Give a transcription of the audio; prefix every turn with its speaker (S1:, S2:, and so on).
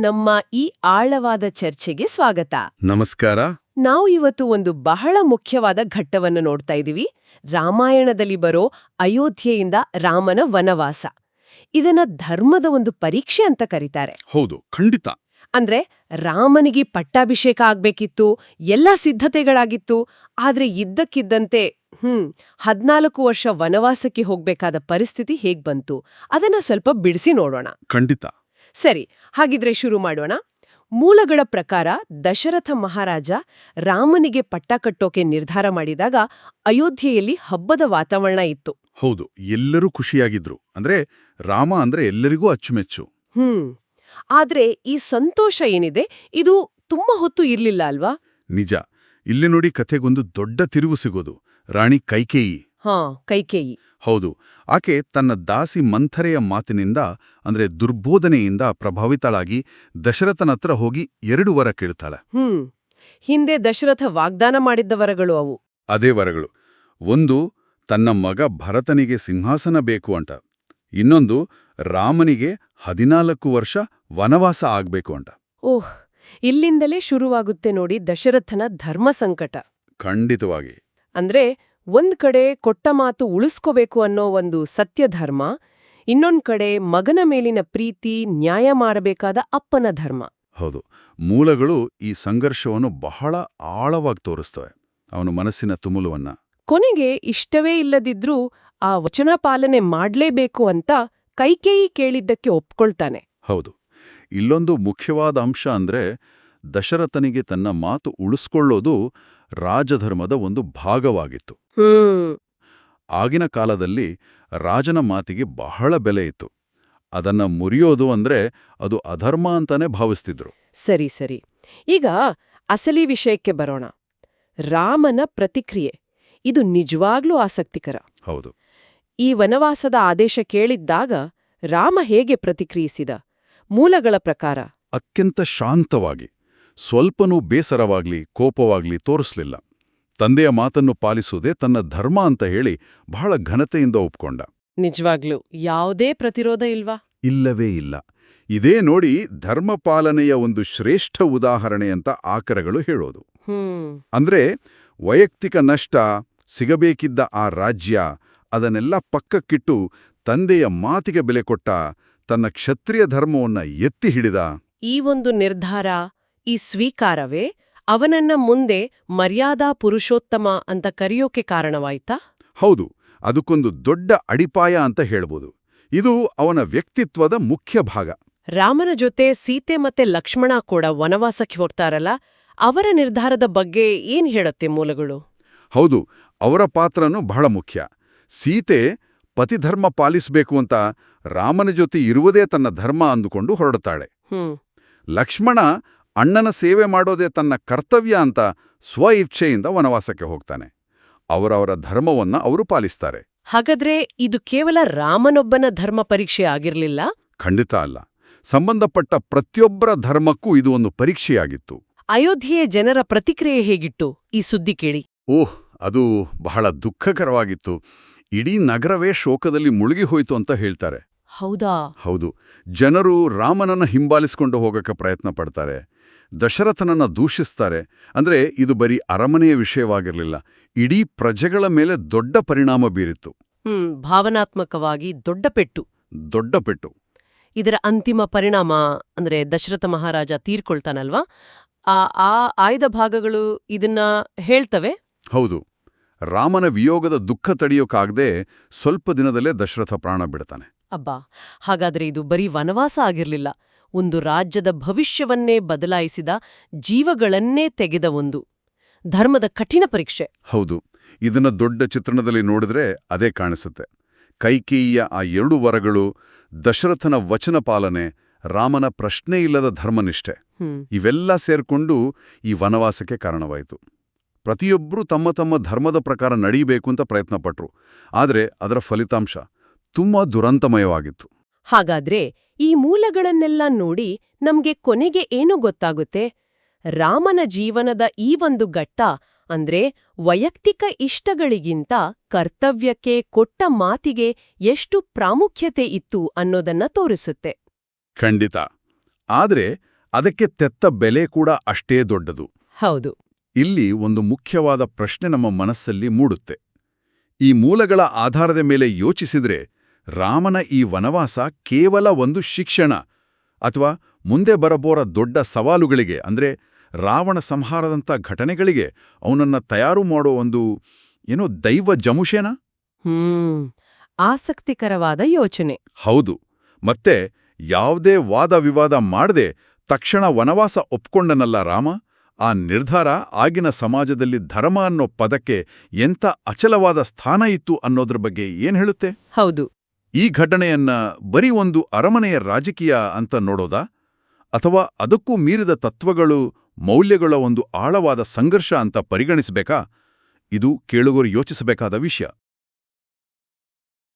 S1: ನಮ್ಮ ಈ ಆಳವಾದ ಚರ್ಚೆಗೆ ಸ್ವಾಗತ.
S2: ನಮಸ್ಕಾರ.
S1: ನಾವು ಇವತ್ತು ಒಂದು ಬಹಳ ಮುಖ್ಯವಾದ ಘಟ್ಟವನ್ನು ನೋಡ್ತಾ ಇದ್ದೀವಿ. ರಾಮಾಯಣದಲ್ಲಿ ಬರೋ ಅಯೋಧ್ಯೆಯಿಂದ ರಾಮನ ವನವಾಸ. ಇದನ್ನ ಧರ್ಮದ ಒಂದು ಪರೀಕ್ಷೆ ಅಂತ ಕರೀತಾರೆ.
S2: ಹೌದು, ಖಂಡಿತ.
S1: ಅಂದ್ರೆ ರಾಮನಿಗೆ ಪಟ್ಟಾಭಿಷೇಕ ಆಗ್ಬೇಕಿತ್ತು, ಎಲ್ಲ ಸಿದ್ಧತೆಗಳಾಗಿತ್ತು. ಆದ್ರೆ ಇದ್ದಕ್ಕಿದ್ದಂತೆ 14 ವರ್ಷ ವನವಾಸಕ್ಕೆ ಹೋಗ್ಬೇಕಾದ ಪರಿಸ್ಥಿತಿ ಹೇಗ್ ಬಂತು ಅದನ್ನ ಸ್ವಲ್ಪ ಬಿಡಿಸಿ ನೋಡೋಣ.
S2: ಖಂಡಿತ.
S1: ಸರಿ, ಹಾಗಿದ್ರೆ ಶುರು ಮಾಡೋಣ. ಮೂಲಗಳ ಪ್ರಕಾರ ದಶರಥ ಮಹಾರಾಜ ರಾಮನಿಗೆ ಪಟ್ಟ ಕಟ್ಟೋಕೆ ನಿರ್ಧಾರ ಮಾಡಿದಾಗ ಅಯೋಧ್ಯೆಯಲ್ಲಿ ಹಬ್ಬದ ವಾತಾವರಣ ಇತ್ತು.
S2: ಹೌದು, ಎಲ್ಲರೂ ಖುಷಿಯಾಗಿದ್ರು. ಅಂದ್ರೆ ರಾಮ ಅಂದ್ರೆ ಎಲ್ಲರಿಗೂ ಅಚ್ಚುಮೆಚ್ಚು.
S1: ಆದ್ರೆ ಈ ಸಂತೋಷ ಏನಿದೆ ಇದು ತುಂಬಾ ಹೊತ್ತು ಇರ್ಲಿಲ್ಲ ಅಲ್ವಾ?
S2: ನಿಜ. ಇಲ್ಲಿ ನೋಡಿ, ಕಥೆಗೊಂದು ದೊಡ್ಡ ತಿರುವು ಸಿಗೋದು. ರಾಣಿ ಕೈಕೇಯಿ.
S1: ಕೈಕೇಯಿ.
S2: ಹೌದು, ಆಕೆ ತನ್ನ ದಾಸಿ ಮಂಥರೆಯ ಮಾತಿನಿಂದ ಅಂದ್ರೆ ದುರ್ಬೋಧನೆಯಿಂದ ಪ್ರಭಾವಿತಳಾಗಿ ದಶರಥನತ್ರ ಹೋಗಿ 2 ವರ ಕೇಳ್ತಾಳೆ.
S1: ಹಿಂದೆ ದಶರಥ ವಾಗ್ದಾನ ಮಾಡಿದ್ದ ವರಗಳು ಅವು.
S2: ಅದೇ ವರಗಳು. ಒಂದು, ತನ್ನ ಮಗ ಭರತನಿಗೆ ಸಿಂಹಾಸನ ಬೇಕು ಅಂತ. ಇನ್ನೊಂದು, ರಾಮನಿಗೆ 14 ವರ್ಷ ವನವಾಸ ಆಗ್ಬೇಕು ಅಂತ.
S1: ಓಹ್, ಇಲ್ಲಿಂದಲೇ ಶುರುವಾಗುತ್ತೆ ನೋಡಿ ದಶರಥನ ಧರ್ಮ ಸಂಕಟ.
S2: ಖಂಡಿತವಾಗಿ.
S1: ಅಂದ್ರೆ ಒಂದ್ ಕಡೆ ಕೊಟ್ಟ ಮಾತು ಉಳಿಸ್ಕೋಬೇಕು ಅನ್ನೋ ಒಂದು ಸತ್ಯಧರ್ಮ, ಇನ್ನೊಂದ್ ಕಡೆ ಮಗನ ಮೇಲಿನ ಪ್ರೀತಿ, ನ್ಯಾಯ ಮಾಡಬೇಕಾದ ಅಪ್ಪನ ಧರ್ಮ.
S2: ಹೌದು, ಮೂಲಗಳು ಈ ಸಂಘರ್ಷವನ್ನು ಬಹಳ ಆಳವಾಗಿ ತೋರಿಸ್ತವೆ, ಅವನ ಮನಸ್ಸಿನ ತುಮುಲುವನ್ನ.
S1: ಕೊನೆಗೆ ಇಷ್ಟವೇ ಇಲ್ಲದಿದ್ರೂ ಆ ವಚನ ಪಾಲನೆ ಮಾಡ್ಲೇಬೇಕು ಅಂತ ಕೈಕೇಯಿ ಕೇಳಿದ್ದಕ್ಕೆ ಒಪ್ಕೊಳ್ತಾನೆ.
S2: ಹೌದು. ಇಲ್ಲೊಂದು ಮುಖ್ಯವಾದ ಅಂಶ ಅಂದ್ರೆ ದಶರಥನಿಗೆ ತನ್ನ ಮಾತು ಉಳಿಸ್ಕೊಳ್ಳೋದು ರಾಜಧರ್ಮದ ಒಂದು ಭಾಗವಾಗಿತ್ತು. ಆಗಿನ ಕಾಲದಲ್ಲಿ ರಾಜನ ಮಾತಿಗೆ ಬಹಳ ಬೆಲೆ ಇತ್ತು. ಅದನ್ನ ಮುರಿಯೋದು ಅಂದ್ರೆ ಅದು ಅಧರ್ಮ ಅಂತಾನೆ ಭಾವಿಸ್ತಿದ್ರು.
S1: ಸರಿ ಸರಿ. ಈಗ ಅಸಲಿ ವಿಷಯಕ್ಕೆ ಬರೋಣ. ರಾಮನ ಪ್ರತಿಕ್ರಿಯೆ ಇದು ನಿಜವಾಗ್ಲೂ ಆಸಕ್ತಿಕರ.
S2: ಹೌದು.
S1: ಈ ವನವಾಸದ ಆದೇಶ ಕೇಳಿದ್ದಾಗ ರಾಮ ಹೇಗೆ ಪ್ರತಿಕ್ರಿಯಿಸಿದ? ಮೂಲಗಳ ಪ್ರಕಾರ
S2: ಅತ್ಯಂತ ಶಾಂತವಾಗಿ, ಸ್ವಲ್ಪನೂ ಬೇಸರವಾಗ್ಲಿ ಕೋಪವಾಗ್ಲಿ ತೋರಿಸ್ಲಿಲ್ಲ. ತಂದೆಯ ಮಾತನ್ನು ಪಾಲಿಸುವುದೇ ತನ್ನ ಧರ್ಮ ಅಂತ ಹೇಳಿ ಬಹಳ ಘನತೆಯಿಂದ ಒಪ್ಕೊಂಡ.
S1: ನಿಜವಾಗ್ಲೂ ಯಾವುದೇ ಪ್ರತಿರೋಧ ಇಲ್ವಾ?
S2: ಇಲ್ಲವೇ ಇಲ್ಲ. ಇದೇ ನೋಡಿ ಧರ್ಮಪಾಲನೆಯ ಒಂದು ಶ್ರೇಷ್ಠ ಉದಾಹರಣೆ ಅಂತ ಆಕರಗಳು ಹೇಳೋದು. ಅಂದ್ರೆ ವೈಯಕ್ತಿಕ ನಷ್ಟ, ಸಿಗಬೇಕಿದ್ದ ಆ ರಾಜ್ಯ, ಅದನ್ನೆಲ್ಲ ಪಕ್ಕಕ್ಕಿಟ್ಟು ತಂದೆಯ ಮಾತಿಗೆ ಬೆಲೆ ಕೊಟ್ಟ, ತನ್ನ ಕ್ಷತ್ರಿಯ ಧರ್ಮವನ್ನ ಎತ್ತಿ ಹಿಡಿದ.
S1: ಈ ಒಂದು ನಿರ್ಧಾರ, ಈ ಸ್ವೀಕಾರವೇ ಅವನನ್ನ ಮುಂದೆ ಮರ್ಯಾದಾ ಪುರುಷೋತ್ತಮ ಅಂತ ಕರೆಯೋಕೆ ಕಾರಣವಾಯ್ತಾ?
S2: ಹೌದು, ಅದಕ್ಕೊಂದು ದೊಡ್ಡ ಅಡಿಪಾಯ ಅಂತ ಹೇಳ್ಬೋದು. ಇದು ಅವನ ವ್ಯಕ್ತಿತ್ವದ ಮುಖ್ಯ ಭಾಗ.
S1: ರಾಮನ ಜೊತೆ ಸೀತೆ ಮತ್ತೆ ಲಕ್ಷ್ಮಣ ಕೂಡ ವನವಾಸಕ್ಕೆ ಹೋಗ್ತಾರಲ್ಲ, ಅವರ ನಿರ್ಧಾರದ ಬಗ್ಗೆ ಏನ್ ಹೇಳುತ್ತೆ ಮೂಲಗಳು?
S2: ಹೌದು, ಅವರ ಪಾತ್ರನೂ ಬಹಳ ಮುಖ್ಯ. ಸೀತೆ ಪತಿಧರ್ಮ ಪಾಲಿಸಬೇಕು ಅಂತ ರಾಮನ ಜೊತೆ ಇರುವುದೇ ತನ್ನ ಧರ್ಮ ಅಂದುಕೊಂಡು ಹೊರಡುತ್ತಾಳೆ. ಲಕ್ಷ್ಮಣ ಅಣ್ಣನ ಸೇವೆ ಮಾಡೋದೇ ತನ್ನ ಕರ್ತವ್ಯ ಅಂತ ಸ್ವಇಚ್ಛೆಯಿಂದ ವನವಾಸಕ್ಕೆ ಹೋಗ್ತಾನೆ. ಅವರವರ ಧರ್ಮವನ್ನ ಅವರು ಪಾಲಿಸ್ತಾರೆ.
S1: ಹಾಗಾದ್ರೆ ಇದು ಕೇವಲ ರಾಮನೊಬ್ಬನ ಧರ್ಮ ಪರೀಕ್ಷೆ ಆಗಿರ್ಲಿಲ್ಲ?
S2: ಖಂಡಿತ ಅಲ್ಲ. ಸಂಬಂಧಪಟ್ಟ ಪ್ರತಿಯೊಬ್ಬರ ಧರ್ಮಕ್ಕೂ ಇದು ಒಂದು ಪರೀಕ್ಷೆಯಾಗಿತ್ತು.
S1: ಅಯೋಧ್ಯೆಯ ಜನರ ಪ್ರತಿಕ್ರಿಯೆ ಹೇಗಿತ್ತು ಈ ಸುದ್ದಿ ಕೇಳಿ?
S2: ಓಹ್, ಅದು ಬಹಳ ದುಃಖಕರವಾಗಿತ್ತು. ಇಡೀ ನಗರವೇ ಶೋಕದಲ್ಲಿ ಮುಳುಗಿ ಹೋಯ್ತು ಅಂತ ಹೇಳ್ತಾರೆ.
S1: ಹೌದಾ?
S2: ಹೌದು. ಜನರು ರಾಮನನ್ನ ಹಿಂಬಾಲಿಸಿಕೊಂಡು ಹೋಗಕ್ಕೆ ಪ್ರಯತ್ನ ಪಡ್ತಾರೆ, ದಶರಥನನ್ನ ದೂಷಿಸ್ತಾರೆ. ಅಂದ್ರೆ ಇದು ಬರೀ ಅರಮನೆಯ ವಿಷಯವಾಗಿರಲಿಲ್ಲ, ಇಡೀ ಪ್ರಜೆಗಳ ಮೇಲೆ ದೊಡ್ಡ ಪರಿಣಾಮ ಬೀರಿತ್ತು.
S1: ಭಾವನಾತ್ಮಕವಾಗಿ ದೊಡ್ಡ ಪೆಟ್ಟು.
S2: ದೊಡ್ಡ ಪೆಟ್ಟು.
S1: ಇದರ ಅಂತಿಮ ಪರಿಣಾಮ ಅಂದ್ರೆ ದಶರಥ ಮಹಾರಾಜ ತೀರ್ಕೊಳ್ತಾನಲ್ವಾ, ಆ ಆಯ್ದ ಭಾಗಗಳು ಇದನ್ನ ಹೇಳ್ತವೆ.
S2: ಹೌದು. ರಾಮನ ವಿಯೋಗದ ದುಃಖ ತಡೆಯೋಕಾಗದೆ ಸ್ವಲ್ಪ ದಿನದಲ್ಲೇ ದಶರಥ ಪ್ರಾಣ ಬಿಡ್ತಾನೆ.
S1: ಅಬ್ಬಾ, ಹಾಗಾದ್ರೆ ಇದು ಬರೀ ವನವಾಸ ಆಗಿರ್ಲಿಲ್ಲ, ಒಂದು ರಾಜ್ಯದ ಭವಿಷ್ಯವನ್ನೇ ಬದಲಾಯಿಸಿದ, ಜೀವಗಳನ್ನೇ ತೆಗೆದ ಒಂದು ಧರ್ಮದ ಕಠಿಣ ಪರೀಕ್ಷೆ.
S2: ಹೌದು. ಇದನ್ನ ದೊಡ್ಡ ಚಿತ್ರಣದಲ್ಲಿ ನೋಡಿದ್ರೆ ಅದೇ ಕಾಣಿಸುತ್ತೆ. ಕೈಕೇಯಿಯ ಆ 2 ವರಗಳು, ದಶರಥನ ವಚನ ಪಾಲನೆ, ರಾಮನ ಪ್ರಶ್ನೆಯಿಲ್ಲದ ಧರ್ಮನಿಷ್ಠೆ, ಇವೆಲ್ಲ ಸೇರ್ಕೊಂಡು ಈ ವನವಾಸಕ್ಕೆ ಕಾರಣವಾಯಿತು. ಪ್ರತಿಯೊಬ್ಬರೂ ತಮ್ಮ ತಮ್ಮ ಧರ್ಮದ ಪ್ರಕಾರ ನಡೀಬೇಕು ಅಂತ ಪ್ರಯತ್ನಪಟ್ರು. ಆದರೆ ಅದರ ಫಲಿತಾಂಶ ತುಂಬಾ ದುರಂತಮಯವಾಗಿತ್ತು.
S1: ಹಾಗಾದ್ರೆ ಈ ಮೂಲಗಳನ್ನೆಲ್ಲ ನೋಡಿ ನಮ್ಗೆ ಕೊನೆಗೆ ಏನು ಗೊತ್ತಾಗುತ್ತೆ? ರಾಮನ ಜೀವನದ ಈ ಒಂದು ಘಟ್ಟ ಅಂದ್ರೆ ವೈಯಕ್ತಿಕ ಇಷ್ಟಗಳಿಗಿಂತ ಕರ್ತವ್ಯಕ್ಕೆ ಕೊಟ್ಟ ಮಾತಿಗೆ ಎಷ್ಟು ಪ್ರಾಮುಖ್ಯತೆ ಇತ್ತು ಅನ್ನೋದನ್ನ ತೋರಿಸುತ್ತೆ.
S2: ಖಂಡಿತ. ಆದರೆ ಅದಕ್ಕೆ ತೆತ್ತ ಬೆಲೆ ಕೂಡ ಅಷ್ಟೇ ದೊಡ್ಡದು.
S1: ಹೌದು.
S2: ಇಲ್ಲಿ ಒಂದು ಮುಖ್ಯವಾದ ಪ್ರಶ್ನೆ ನಮ್ಮ ಮನಸ್ಸಲ್ಲಿ ಮೂಡುತ್ತೆ. ಈ ಮೂಲಗಳ ಆಧಾರದ ಮೇಲೆ ಯೋಚಿಸಿದ್ರೆ ರಾಮನ ಈ ವನವಾಸ ಕೇವಲ ಒಂದು ಶಿಕ್ಷಣ ಅಥವಾ ಮುಂದೆ ಬರಬೋರ ದೊಡ್ಡ ಸವಾಲುಗಳಿಗೆ ಅಂದ್ರೆ ರಾವಣ ಸಂಹಾರದಂಥ ಘಟನೆಗಳಿಗೆ ಅವನನ್ನ ತಯಾರು ಮಾಡೋ ಒಂದು ದೈವ ಜಮುಷೇನಾ?
S1: ಆಸಕ್ತಿಕರವಾದ ಯೋಚನೆ.
S2: ಹೌದು. ಮತ್ತೆ ಯಾವುದೇ ವಾದ ವಿವಾದ ಮಾಡದೆ ತಕ್ಷಣ ವನವಾಸ ಒಪ್ಕೊಂಡನಲ್ಲ ರಾಮ. ಆ ನಿರ್ಧಾರ ಆಗಿನ ಸಮಾಜದಲ್ಲಿ ಧರ್ಮ ಅನ್ನೋ ಪದಕ್ಕೆ ಎಂಥ ಅಚಲವಾದ ಸ್ಥಾನ ಇತ್ತು ಅನ್ನೋದ್ರ ಬಗ್ಗೆ ಏನ್ ಹೇಳುತ್ತೆ?
S1: ಹೌದು.
S2: ಈ ಘಟನೆಯನ್ನ ಬರೀ ಒಂದು ಅರಮನೆಯ ರಾಜಕೀಯ ಅಂತ ನೋಡೋದಾ, ಅಥವಾ ಅದಕ್ಕೂ ಮೀರಿದ ತತ್ವಗಳು, ಮೌಲ್ಯಗಳ ಒಂದು ಆಳವಾದ ಸಂಘರ್ಷ ಅಂತ ಪರಿಗಣಿಸಬೇಕಾ? ಇದು ಕೇಳುಗರು ಯೋಚಿಸಬೇಕಾದ ವಿಷಯ.